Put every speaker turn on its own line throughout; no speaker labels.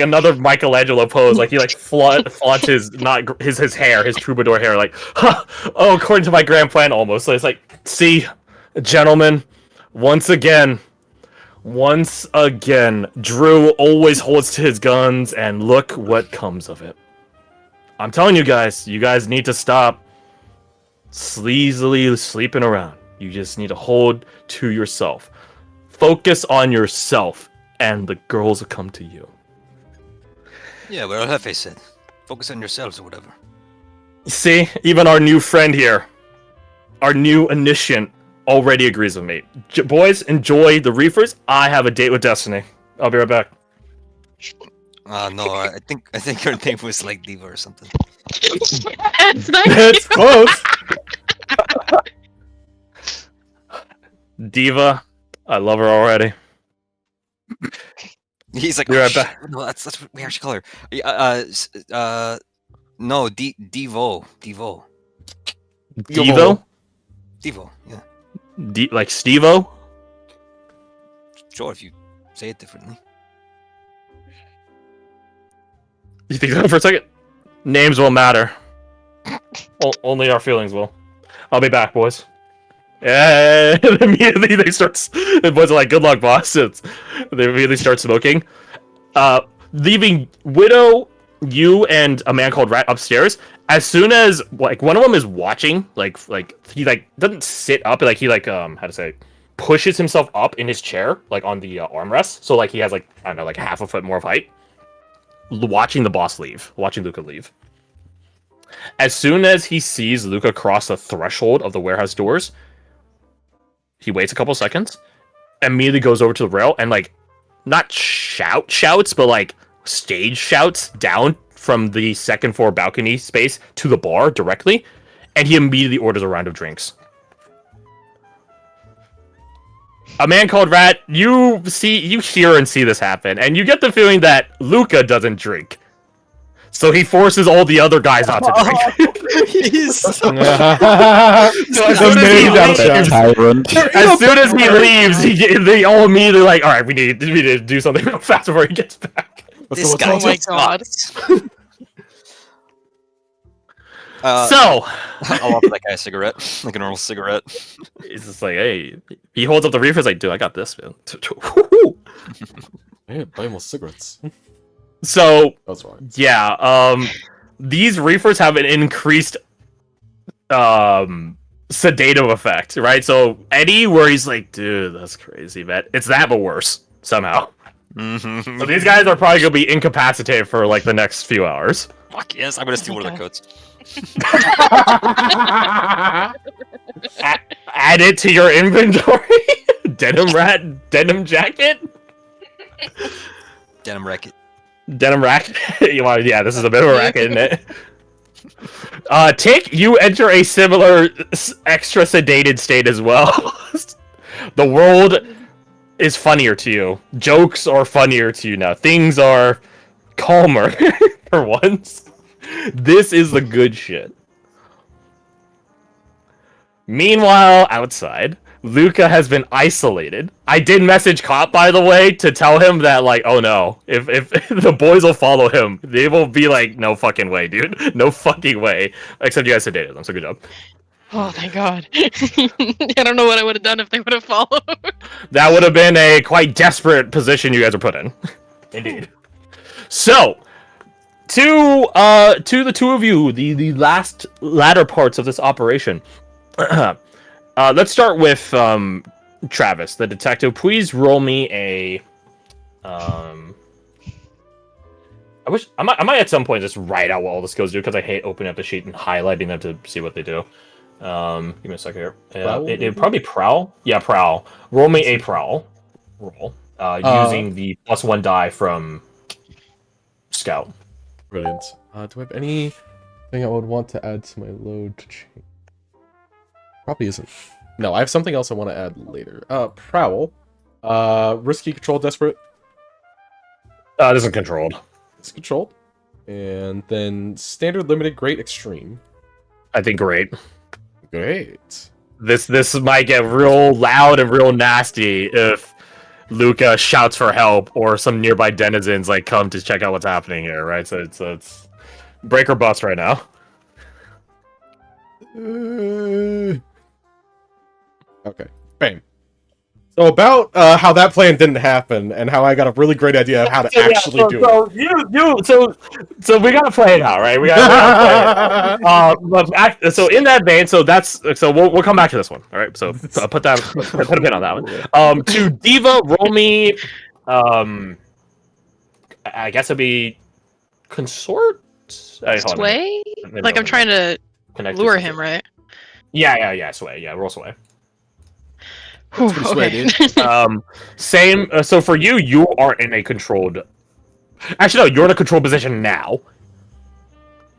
another Michelangelo pose. Like he like flaunts his not his hair, his troubadour hair. Like, huh, oh, according to my grand plan, almost. So it's like, see, gentlemen, once again, Drew always holds to his guns, and look what comes of it. I'm telling you guys need to stop sleazily sleeping around. You just need to hold to yourself. Focus on yourself, and the girls will come to you.
Yeah, well, Jefe said, focus on yourselves or whatever.
See, even our new friend here, our new initiate, already agrees with me. Boys, enjoy the reefers. I have a date with Destiny. I'll be right back.
No, I think your name was like Diva or something.
It's nice.
It's close. Diva, I love her already.
He's like,
Be right back.
No, that's what we actually call her. No, Devo.
Devo?
Devo, yeah.
Like Stevo?
Sure, if you say it differently.
You think that for a second? Names won't matter. Only our feelings will. I'll be back, boys. Yeah, and immediately they start. The boys are like, "Good luck, boss." They immediately start smoking, leaving Widow, you, and a man called Rat upstairs. As soon as like one of them is watching, like he like doesn't sit up, like he like how to say, pushes himself up in his chair, like on the armrest, so like he has like I don't know, like half a foot more of height. Watching the boss leave, watching Luca leave. As soon as he sees Luca cross the threshold of the warehouse doors, he waits a couple seconds, immediately goes over to the rail and like, not shouts, but like stage shouts down from the second floor balcony space to the bar directly, and he immediately orders a round of drinks. A man called Rat, you hear and see this happen, and you get the feeling that Luca doesn't drink. So he forces all the other guys not to drink. So as soon as he leaves, they all immediately like, all right, we need to do something real fast before he gets back.
This guy,
oh my god.
So
I'll offer that guy a cigarette, like a normal cigarette.
It's just like, hey, he holds up the reefer, like, dude, I got this, man.
Hey, buy more cigarettes.
So
That's right.
yeah, these reefers have an increased sedative effect, right? So Eddie, where he's like, dude, that's crazy, man. It's that, but worse somehow. So these guys are probably gonna be incapacitated for like the next few hours.
Fuck yes, I'm gonna steal one of the coats.
Add it to your inventory. Denim jacket.
Denim racket.
Denim racket. Yeah, this is a bit of a racket, isn't it? Tick, you enter a similar extra sedated state as well. The world is funnier to you. Jokes are funnier to you now. Things are calmer for once. This is the good shit. Meanwhile, outside, Luca has been isolated. I did message Cop, by the way, to tell him that, like, oh no, if the boys will follow him, they will be like, no fucking way, dude. No fucking way. Except you guys sedated them, so good job.
Oh, thank God. I don't know what I would have done if they would have followed.
That would have been a quite desperate position you guys are put in. Indeed. So, to the two of you, the latter parts of this operation. Let's start with Travis, the detective. Please roll me a. I might at some point just write out what all the skills do because I hate opening up the sheet and highlighting them to see what they do. Give me a second here. It'd probably prowl. Yeah, prowl. Roll me a prowl. Roll. Using the +1 die from Scout.
Brilliant. Do I have anything I would want to add to my load to change? Probably isn't. No, I have something else I want to add later. Prowl. Risky, controlled, desperate.
This isn't controlled.
It's controlled. And then standard, limited, great, extreme.
I think great.
Great.
This might get real loud and real nasty if Luca shouts for help, or some nearby denizens like come to check out what's happening here, right? So it's break or bust right now.
Okay, bam. So about how that plan didn't happen, and how I got a really great idea of how to actually do it.
So we gotta play it out, right? We gotta play it. So in that vein, so we'll come back to this one, all right? So put a pin on that one. To Diva, roll me. I guess it'd be consort.
Sway? Like I'm trying to lure him, right?
Yeah. Sway. Yeah, roll sway.
Whew,
pretty
okay.
sway,
Same. So for you, you are in a controlled. Actually, no, you're in a controlled position now.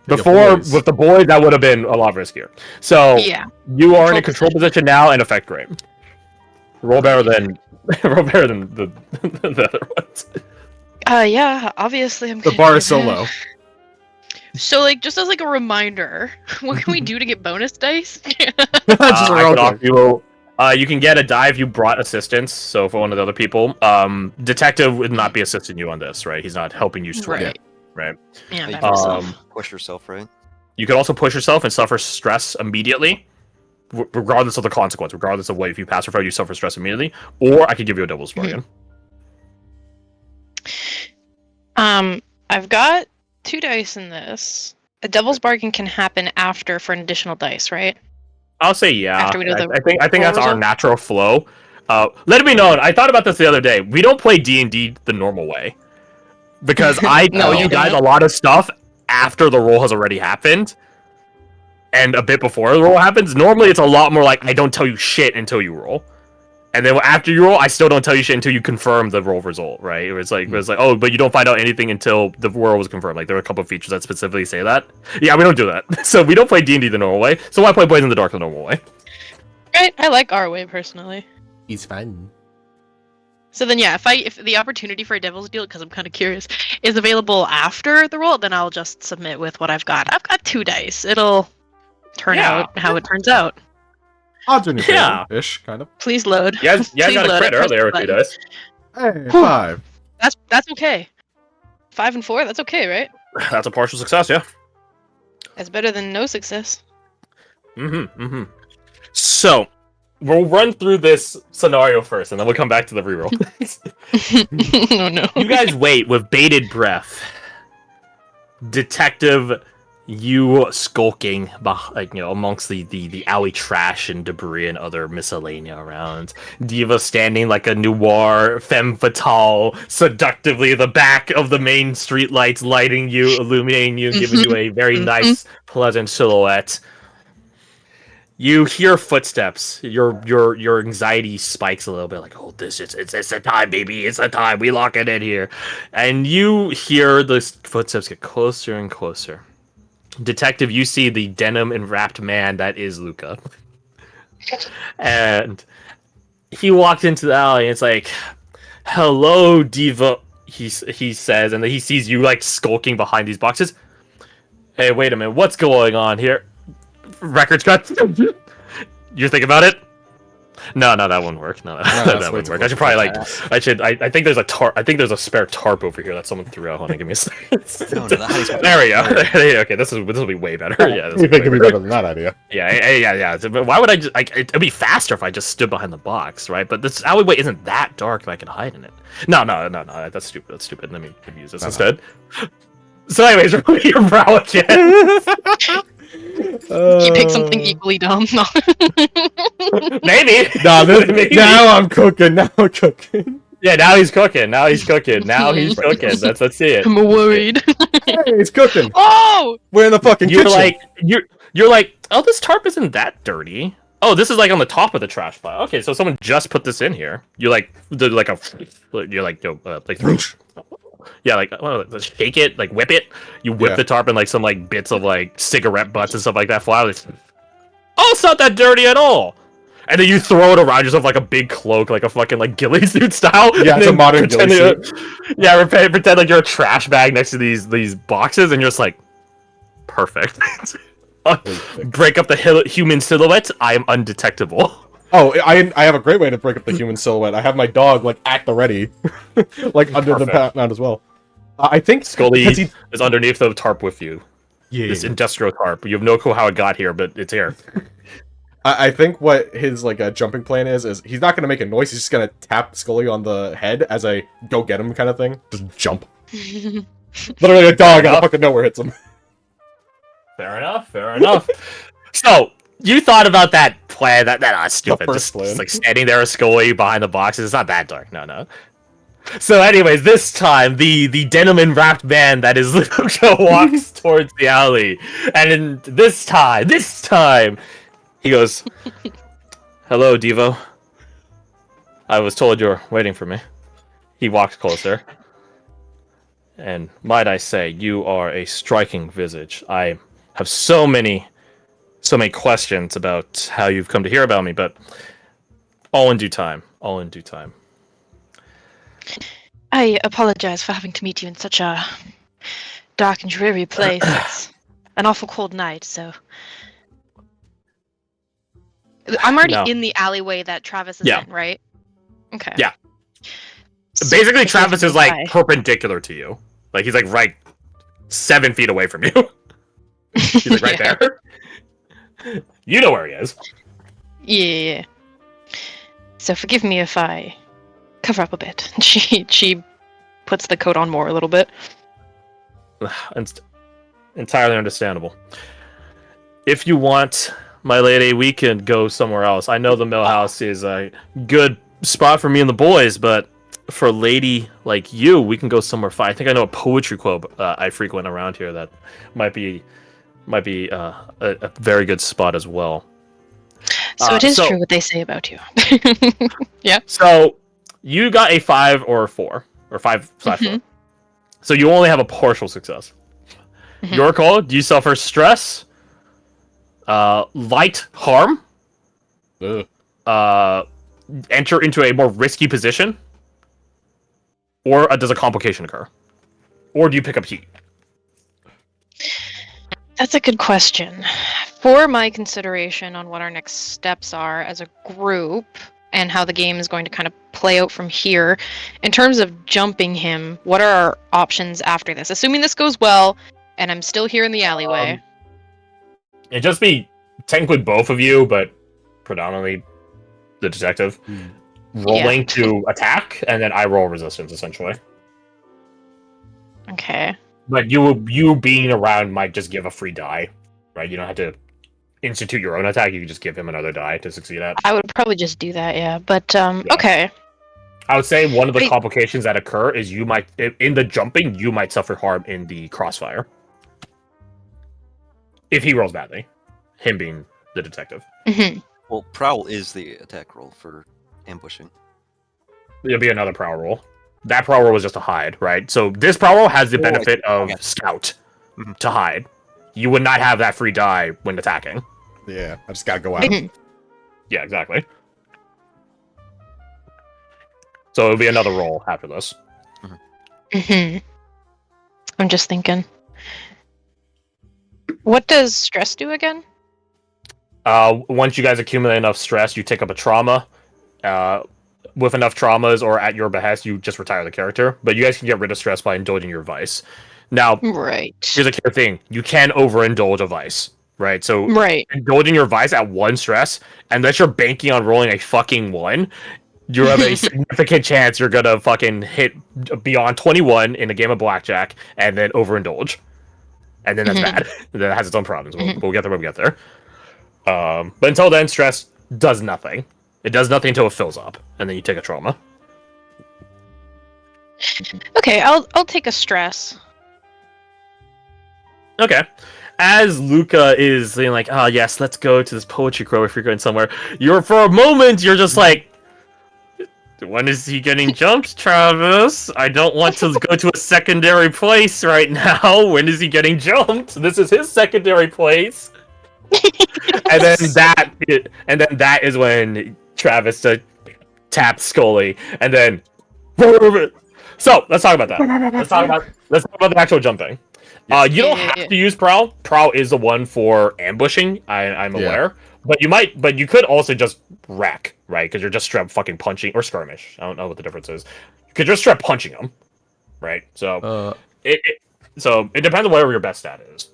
Before with the boys, that would have been a lot riskier. So
Yeah.
you are in a controlled position now, and effect great. Roll better than the other ones.
Yeah, obviously I'm
The
gonna
bar
do
is so
that.
low.
So, like, just as like a reminder, what can we do to get bonus dice?
Just
I
roll
can offer
Oh,
you. You can get a die if you brought assistance. So for one of the other people, detective would not be assisting you on this, right? He's not helping you swim,
right.
right?
Yeah,
You
by
can
myself.
push yourself, right?
You could also push yourself and suffer stress immediately, regardless of the consequence, regardless of what. If you pass or fail, you suffer stress immediately. Or I could give you a devil's bargain.
I've got 2 dice in this. A devil's bargain can happen after for an additional dice, right?
I'll say yeah.
After we do the
I think that's our
result?
natural flow. Let it be known, I thought about this the other day. We don't play D&D the normal way. Because I tell
No,
you
we
guys
don't.
a lot of stuff after the roll has already happened. And a bit before the roll happens. Normally it's a lot more like, I don't tell you shit until you roll. And then after you roll, I still don't tell you shit until you confirm the roll result, right? It's like, oh, but you don't find out anything until the roll was confirmed. Like, there are a couple of features that specifically say that. Yeah, we don't do that. So we don't play D&D the normal way. So why play Blades in the Dark the normal way?
Right, I like our way personally.
He's fine.
So then, yeah, if the opportunity for a devil's deal, because I'm kind of curious, is available after the roll, then I'll just submit with what I've got. I've got 2 dice. It'll turn out how it turns out.
Odds in your
Yeah.
favor, ish, kind of.
Please load.
You guys
Please
got a
load
crit
it, press
earlier
the
with 2
button.
dice.
Hey,
Whew.
5.
That's okay. 5 and 4, that's okay, right?
That's a partial success, yeah.
That's better than no success.
So, we'll run through this scenario first, and then we'll come back to the reroll.
Oh no.
You guys wait with bated breath. Detective, you skulking amongst the alley trash and debris and other miscellanea around. Diva standing like a noir femme fatale, seductively the back of the main street lights, lighting you, illuminating you, giving you a very nice, pleasant silhouette. You hear footsteps. Your anxiety spikes a little bit, like, oh, it's the time, baby, it's the time. We lock it in here, and you hear the footsteps get closer and closer. Detective, you see the denim enwrapped man that is Luca, and he walked into the alley. And it's like, "Hello, Diva," he says, and then he sees you like skulking behind these boxes. Hey, wait a minute, what's going on here? Record scratch. You think about it? No, that wouldn't work. No, that
that's way
wouldn't
too
work. I
close
should
to
probably
that.
I think there's a tarp. I think there's a spare tarp over here that someone threw out. Hold on, give me a second.
No, that's
There we go. Okay, this will be way better. Yeah, this
You
will
think
be
it'd be
way
better than that idea?
Yeah. But why would I just like? It'd be faster if I just stood behind the box, right? But this alleyway isn't that dark if I could hide in it. No. That's stupid. That's stupid. Let me use this instead. So, anyways, roll your brow again.
You pick something equally dumb. No.
Maybe.
Maybe. Now I'm cooking.
Yeah, now he's cooking. Let's see it.
I'm worried.
Hey, he's cooking.
Oh!
We're in the fucking kitchen.
You're like, oh, this tarp isn't that dirty. Oh, this is like on the top of the trash pile. Okay, so someone just put this in here. You're like yeah, like shake it, like whip it. You whip the tarp and like some like bits of like cigarette butts and stuff like that fly out. Oh, it's not that dirty at all. And then you throw it around yourself like a big cloak, like a fucking like ghillie suit style.
Yeah, it's a modern
pretend
ghillie suit.
Yeah, pretend like you're a trash bag next to these boxes, and you're just like, perfect. Break up the human silhouette. I am undetectable.
Oh, I have a great way to break up the human silhouette. I have my dog like at the ready, like under the
Perfect.
mound as well. I think
Scully
because he,
is underneath the tarp with you.
yeah,
This industrial tarp. You have no clue how it got here, but it's here.
I think what his like jumping plan is he's not gonna make a noise. He's just gonna tap Scully on the head as a go get him kind of thing. Just jump. Literally a dog out of fucking nowhere hits him.
Fair enough. Fair enough. So you thought about that plan? That's stupid.
first
Just, just
plan.
like standing there, Scully behind the boxes. It's not that dark. No. So, anyways, this time the denim wrapped man that is Luca walks towards the alley, and this time, he goes, "Hello, Devo. I was told you were waiting for me." He walks closer, and might I say, you are a striking visage. I have so many questions about how you've come to hear about me, but all in due time. All in due time.
I apologize for having to meet you in such a dark and dreary place. It's an awful cold night, so. I'm already
No.
in the alleyway that Travis is
Yeah.
in, right? Okay.
Yeah.
So
Basically,
forgive
Travis
me
is
if
like
I-
perpendicular to you. Like he's like right 7 feet away from you. He's like right
Yeah.
there. You know where he is.
Yeah. So forgive me if I cover up a bit. She puts the coat on more a little bit.
It's entirely understandable. If you want, my lady, we can go somewhere else. I know the mill house is a good spot for me and the boys, but for a lady like you, we can go somewhere fine. I think I know a poetry club I frequent around here that might be a very good spot as well.
So it is
so-
true what they say about you. Yeah.
So you got a 5 or a 4 or 5/4.
Mhm.
So you only have a partial success.
Mhm.
Your call. Do you suffer stress, light harm,
Ugh.
enter into a more risky position, or does a complication occur, or do you pick up heat?
That's a good question. For my consideration on what our next steps are as a group and how the game is going to kind of play out from here, in terms of jumping him, what are our options after this? Assuming this goes well and I'm still here in the alleyway.
It'd just be technically both of you, but predominantly the detective rolling to attack, and then I roll resistance essentially.
Okay.
But you being around might just give a free die, right? You don't have to institute your own attack. You can just give him another die to succeed at.
I would probably just do that, yeah. But,
Yeah.
okay.
I would say one of the
Wait.
complications that occur is you might, in the jumping, you might suffer harm in the crossfire. If he rolls badly. Him being the detective.
Mhm.
Well, prowl is the attack roll for ambushing.
It'll be another prowl roll. That prowl roll was just a hide, right? So this prowl roll has the
Oh, I
benefit of
yeah.
scout
Mhm.
to hide. You would not have that free die when attacking.
Yeah, I just gotta go at him.
Mhm.
Yeah, exactly. So it'll be another roll after this.
Mhm. I'm just thinking. What does stress do again?
Once you guys accumulate enough stress, you take up a trauma. With enough traumas or at your behest, you just retire the character. But you guys can get rid of stress by indulging your vice. Now,
Right.
here's a clear thing. You can overindulge a vice, right? So
Right.
indulging your vice at 1 stress, unless you're banking on rolling a fucking 1, you have a significant chance you're gonna fucking hit beyond 21 in a game of blackjack and then overindulge. And then that's
Mhm.
bad. That has its own problems. We'll get there when we get there. But until then, stress does nothing. It does nothing until it fills up, and then you take a trauma.
Okay, I'll take a stress.
Okay. As Luca is saying like, "Oh yes, let's go to this poetry crow if you're going somewhere," for a moment you're just like, when is he getting jumped, Travis? I don't want to go to a secondary place right now. When is he getting jumped? This is his secondary place. and then that is when Travis taps Scully, and then. So let's talk about that. Let's talk about the actual jumping. You don't
Yeah.
have to use prowl. Prowl is the one for ambushing. I'm
Yeah.
aware, But you could also just wreck, right? Because you're just straight up fucking punching or skirmish. I don't know what the difference is. You could just straight up punching them, right? So it depends on whatever your best stat is.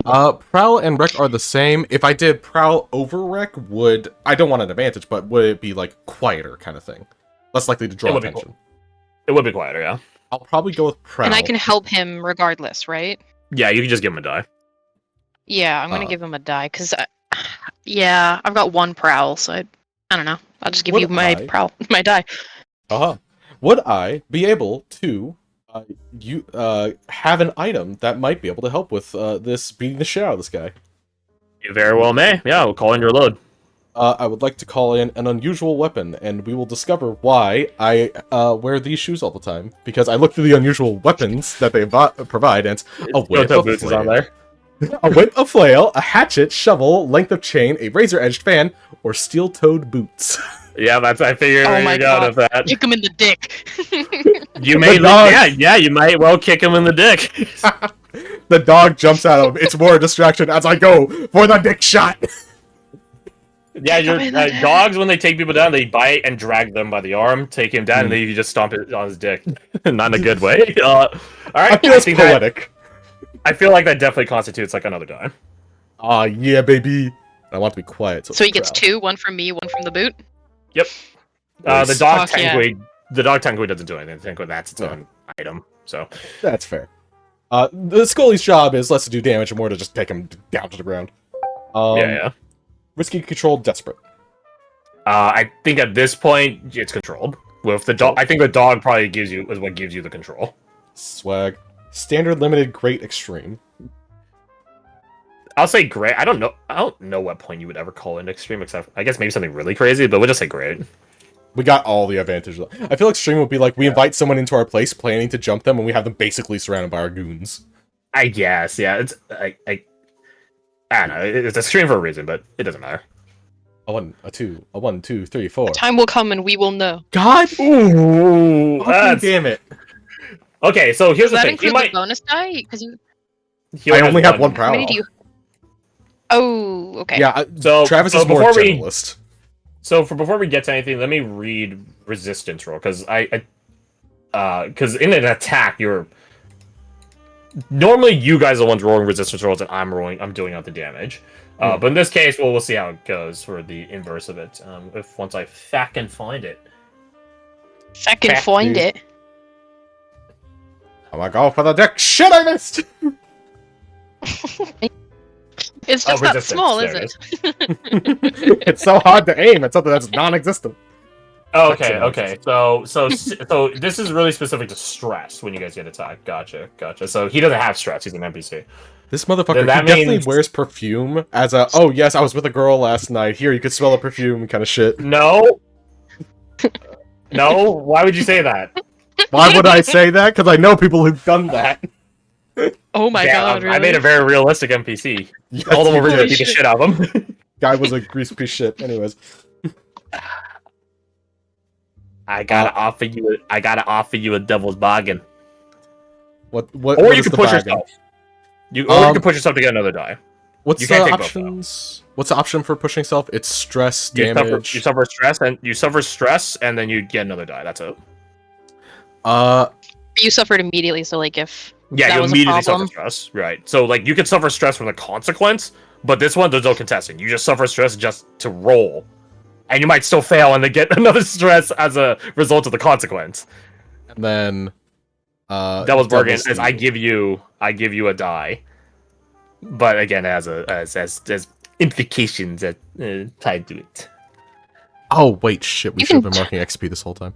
Prowl and Wreck are the same. If I did Prowl over Wreck, I don't want an advantage, but would it be like quieter kind of thing? Less likely to draw attention.
It would be quieter, yeah.
I'll probably go with Prowl.
And I can help him regardless, right?
Yeah, you can just give him a die.
Yeah, I'm gonna give him a die because, yeah, I've got one prowl, so I don't know. I'll just give you my prowl, my die.
Would I be able to have an item that might be able to help with this beating the shit out of this guy?
You very well may. Yeah, we'll call in your load.
I would like to call in an unusual weapon, and we will discover why I wear these shoes all the time. Because I look through the unusual weapons that they provide, and it's a whip, a
boots is on there.
A whip, a flail, a hatchet, shovel, length of chain, a razor-edged fan, or steel-toed boots.
Yeah, I figured you got of that.
Kick him in the dick.
You may, you might well kick him in the dick.
The dog jumps at him. It's more a distraction as I go for the dick shot.
Yeah, your dogs, when they take people down, they bite and drag them by the arm, take him down, and then you just stomp it on his dick. Not in a good way. All right,
I feel it's poetic.
I feel like that definitely constitutes like another die.
Yeah, baby. I want to be quiet.
So he gets 2, one from me, one from the boot.
Yep. The dog technically doesn't do anything. Technically, that's its own item. So
that's fair. The Scully's job is less to do damage and more to just take him down to the ground.
Yeah.
Risky, controlled, desperate.
I think at this point it's controlled. With the dog, I think the dog probably gives you the control.
Swag. Standard, limited, great, extreme.
I'll say great. I don't know what point you would ever call in extreme, except I guess maybe something really crazy. But we'll just say great.
We got all the advantages. I feel extreme would be like we invite someone into our place, planning to jump them, and we have them basically surrounded by our goons.
I guess, yeah. It's I don't know. It's extreme for a reason, but it doesn't matter.
A 1, a 2, a 1, 2, 3, 4.
Time will come and we will know.
God!
Ooh,
damn it.
Okay, so here's the thing.
Does that include the bonus die? Because
I only have one prowl.
How many do you? Oh, okay.
Yeah. Travis is more generalist.
Before we get to anything, let me read resistance roll because because in an attack normally you guys are the ones rolling resistance rolls and I'm doing out the damage. But in this case, we'll see how it goes for the inverse of it. Once I can find it.
Find it.
Oh my god, for the dick! Shit, I missed!
It's just not small, is it?
It's so hard to aim at something that's non-existent.
Okay. So this is really specific to stress when you guys get attacked. Gotcha. So he doesn't have stress. He's an NPC.
This motherfucker definitely wears perfume as a, oh yes, I was with a girl last night. Here, you could smell a perfume kind of shit.
No. No? Why would you say that?
Why would I say that? Because I know people who've done that.
Oh my god, really?
I made a very realistic NPC.
Yes,
all of them were going to beat the shit out of him.
Guy was a grease piece shit. Anyways.
I gotta offer you a devil's bargain.
What
or you can push yourself. You can push yourself to get another die.
What's the options? What's the option for pushing self? It's stress, damage.
You suffer stress, and then you get another die. That's it.
You suffered immediately, so like if
you immediately suffer stress, right? So like you can suffer stress from the consequence, but this one there's no contesting. You just suffer stress just to roll, and you might still fail and then get another stress as a result of the consequence.
And then
Devil's bargain is I give you a die, but again as implications that tied to it.
Oh wait, shit! We should have been marking XP this whole time.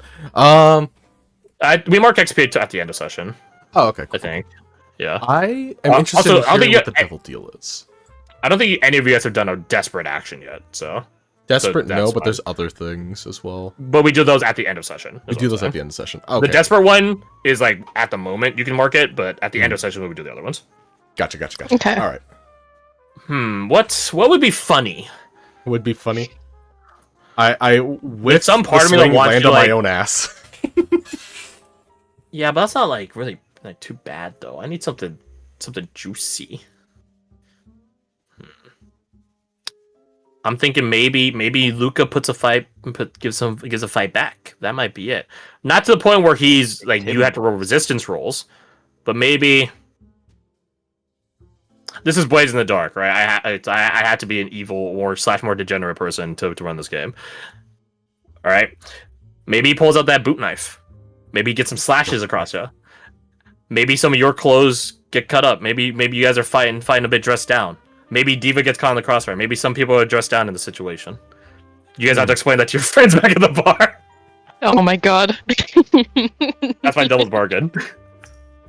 We mark XP at the end of session.
Oh, okay. Cool.
I think. Yeah.
I am interested in hearing what the devil deal is.
I don't think any of you guys have done a desperate action yet, so.
Desperate, no, but there's other things as well.
But we do those at the end of session.
We do those at the end of session. Okay.
The desperate one is like at the moment you can mark it, but at the end of session we would do the other ones.
Gotcha.
Okay.
All right.
What would be funny?
Would be funny. I with
some part of me that wants
land
to
on my own ass.
Yeah, but that's not like really like too bad though. I need something juicy. I'm thinking maybe Luca gives a fight back. That might be it. Not to the point where he's like you have to roll resistance rolls, but maybe this is Blades in the Dark, right? I had to be an evil or / more degenerate person to run this game. All right, maybe he pulls out that boot knife. Maybe he gets some slashes across you. Maybe some of your clothes get cut up. Maybe you guys are fighting a bit dressed down. Maybe Diva gets caught in the crossfire. Maybe some people are dressed down in the situation. You guys have to explain that to your friends back at the bar.
Oh my god.
That's my devil's bargain.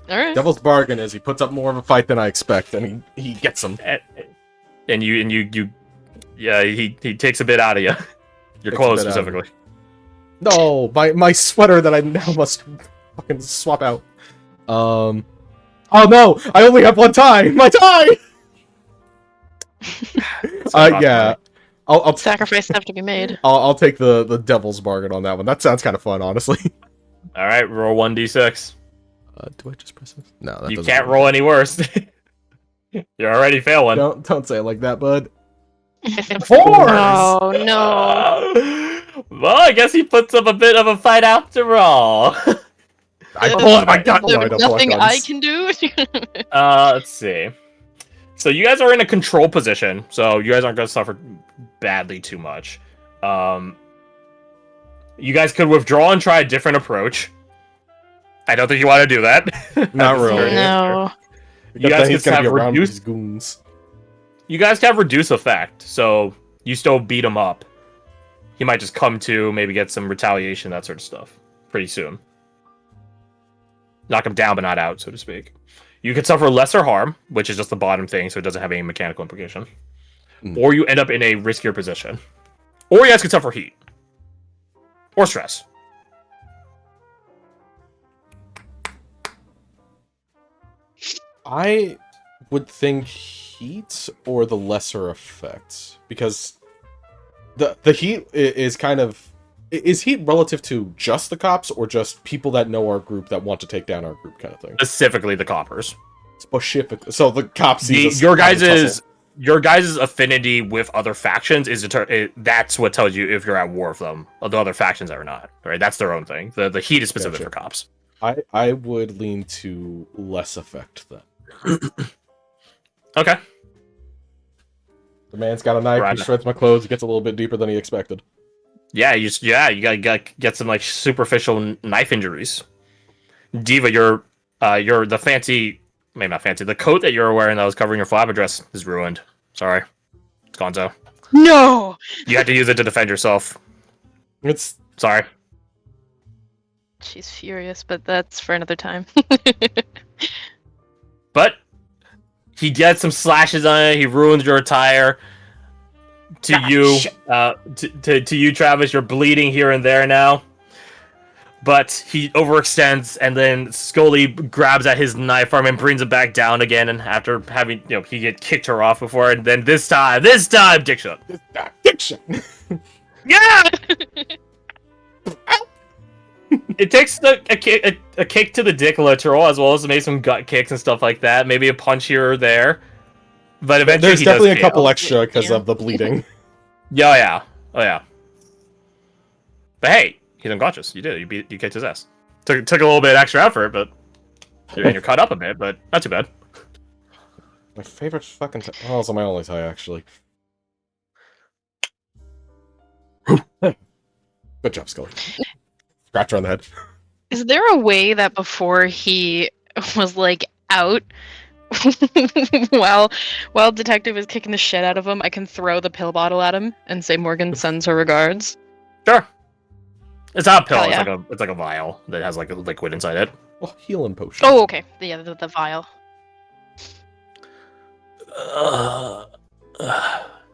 Alright.
Devil's bargain is he puts up more of a fight than I expect, and he gets him.
And he takes a bit out of you. Your clothes specifically.
No, my sweater that I now must fucking swap out. Oh no! I only have one tie. My tie. Yeah. I'll
Sacrifices have to be made.
I'll take the devil's bargain on that one. That sounds kind of fun, honestly.
All right, roll 1d6.
Do I just press this? No, that
You
doesn't
can't
work.
roll any worse. You're already failing.
Don't say it like that, bud.
4!
Oh no.
Well, I guess he puts up a bit of a fight after all.
I pull out my gun. No, I
There's
don't pull out
nothing I
guns.
can do.
Let's see. So you guys are in a control position, so you guys aren't going to suffer badly too much. You guys could withdraw and try a different approach. I don't think you want to do that.
Not really.
No.
You guys
He's
can
gonna be
have
around
reduced.
these goons.
You guys can have reduce effect, so you still beat him up. He might just come to, maybe get some retaliation, that sort of stuff, pretty soon. Knock him down, but not out, so to speak. You could suffer lesser harm, which is just the bottom thing, so it doesn't have any mechanical implication. Or you end up in a riskier position. Or you guys could suffer heat. Or stress.
I would think heat or the lesser effects, because the heat is kind of... Is heat relative to just the cops, or just people that know our group that want to take down our group kind of thing?
Specifically the coppers.
Specific. So the cops see us
Your
having
guys'
tussle.
affinity with other factions is that's what tells you if you're at war with them, the other factions or not. Right? That's their own thing. The heat is specific
Gotcha.
for cops.
I would lean to less effect then.
Okay.
The man's got a knife.
Right.
He shreds my clothes. It gets a little bit deeper than he expected.
Yeah, you gotta get some like superficial knife injuries. Diva, you're the fancy, maybe not fancy. The coat that you're wearing that was covering your flower dress is ruined. Sorry, it's gonzo.
No.
You had to use it to defend yourself.
It's
Sorry.
She's furious, but that's for another time.
But he gets some slashes on it. He ruins your attire. To you, to you, Travis, you're bleeding here and there now. But he overextends, and then Scully grabs at his knife arm and brings it back down again. And after having, he had kicked her off before, and then this time, dick shot.
addiction.
Yeah. It takes a kick to the dick literal, as well as maybe some gut kicks and stuff like that. Maybe a punch here or there. But eventually,
There's
he
definitely
does
a couple
fail.
extra because of the bleeding.
Yeah, oh yeah. But hey, he's unconscious. You did. You kicked his ass. Took a little bit extra effort, but you're cut up a bit, but not too bad.
My favorite fucking tie. Oh, it's my only tie, actually. Good job, Scully. Scratch her on the head.
Is there a way that before he was like out, while Detective is kicking the shit out of him, I can throw the pill bottle at him and say Morgan sends her regards?
Sure. It's not a pill.
Hell yeah.
It's like a vial that has like a liquid inside it.
Oh, healing potion.
Oh, okay. The vial.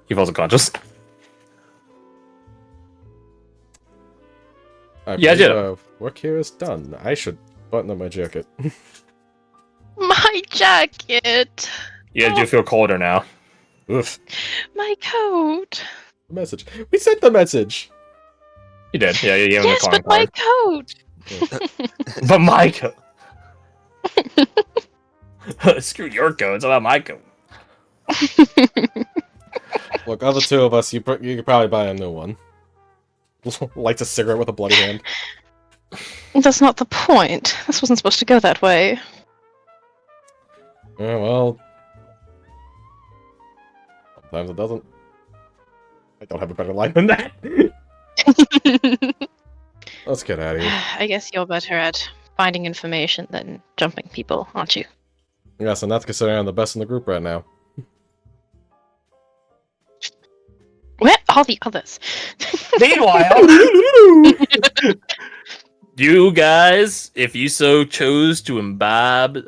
He falls unconscious. Yeah, I did.
Work here is done. I should button up my jacket.
My jacket!
You do feel colder now.
Oof.
My coat!
Message. We sent the message.
You did. Yeah, you gave him
Yes,
the
but
calling
my
card.
coat!
But my coat. Screw your coat. It's about my coat.
Look, of the two of us, you could probably buy a new one. Lights a cigarette with a bloody hand.
That's not the point. This wasn't supposed to go that way.
Yeah, well... Sometimes it doesn't. I don't have a better line than that. Let's get out of here.
I guess you're better at finding information than jumping people, aren't you?
Yes, and that's considering I'm the best in the group right now.
Where are the others?
Meanwhile, you guys, if you so chose to imbibe